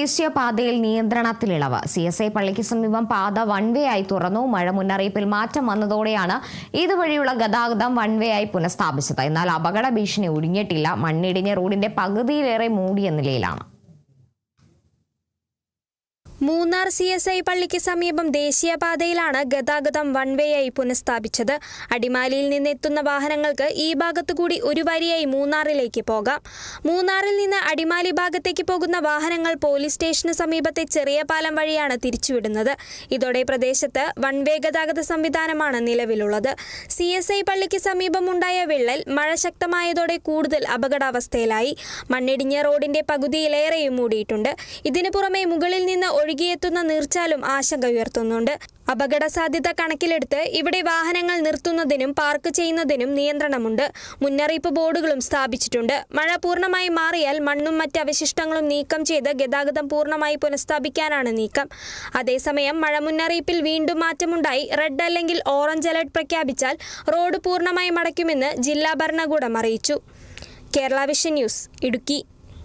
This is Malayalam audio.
ദേശീയപാതയിൽ നിയന്ത്രണത്തിലിളവ്. CSI പള്ളിക്ക് സമീപം പാത വൺവേ ആയി തുറന്നു. മഴ മുന്നറിയിപ്പിൽ മാറ്റം വന്നതോടെയാണ് ഇതുവഴിയുള്ള ഗതാഗതം വൺവേ ആയി പുനഃസ്ഥാപിച്ചത്. എന്നാൽ അപകട ഭീഷണി ഒഴിഞ്ഞിട്ടില്ല. മണ്ണിടിഞ്ഞ് റോഡിന്റെ പകുതിയിലേറെ മൂടിയ നിലയിലാണ്. മൂന്നാർ CSI പള്ളിക്ക് സമീപം ദേശീയപാതയിലാണ് ഗതാഗതം വൺവേയായി പുനഃസ്ഥാപിച്ചത്. അടിമാലിയിൽ നിന്നെത്തുന്ന വാഹനങ്ങൾക്ക് ഈ ഭാഗത്തുകൂടി ഒരു വരിയായി മൂന്നാറിലേക്ക് പോകാം. മൂന്നാറിൽ നിന്ന് അടിമാലി ഭാഗത്തേക്ക് പോകുന്ന വാഹനങ്ങൾ പോലീസ് സ്റ്റേഷന് സമീപത്തെ ചെറിയ പാലം വഴിയാണ് തിരിച്ചുവിടുന്നത്. ഇതോടെ പ്രദേശത്ത് വൺവേ ഗതാഗത സംവിധാനമാണ് നിലവിലുള്ളത്. CSI പള്ളിക്ക് സമീപമുണ്ടായ വിള്ളൽ മഴ ശക്തമായതോടെ കൂടുതൽ അപകടാവസ്ഥയിലായി. മണ്ണിടിഞ്ഞ റോഡിന്റെ പകുതിയിലേറെയും മൂടിയിട്ടുണ്ട്. ഇതിനു പുറമെ മുകളിൽ നിന്ന് ഒഴുകിയെത്തുന്ന നീർച്ചാലും ആശങ്ക ഉയർത്തുന്നുണ്ട്. അപകട സാധ്യത കണക്കിലെടുത്ത് ഇവിടെ വാഹനങ്ങൾ നിർത്തുന്നതിനും പാർക്ക് ചെയ്യുന്നതിനും നിയന്ത്രണമുണ്ട്. മുന്നറിയിപ്പ് ബോർഡുകളും സ്ഥാപിച്ചിട്ടുണ്ട്. മഴ പൂർണ്ണമായി മാറിയാൽ മണ്ണും മറ്റ് അവശിഷ്ടങ്ങളും നീക്കം ചെയ്ത് ഗതാഗതം പൂർണ്ണമായി പുനഃസ്ഥാപിക്കാനാണ് നീക്കം. അതേസമയം മഴ മുന്നറിയിപ്പിൽ വീണ്ടും മാറ്റമുണ്ടായി റെഡ് അല്ലെങ്കിൽ ഓറഞ്ച് അലർട്ട് പ്രഖ്യാപിച്ചാൽ റോഡ് പൂർണ്ണമായും അടയ്ക്കുമെന്ന് ജില്ലാ ഭരണകൂടം അറിയിച്ചു. Kerala vision news, Idukki.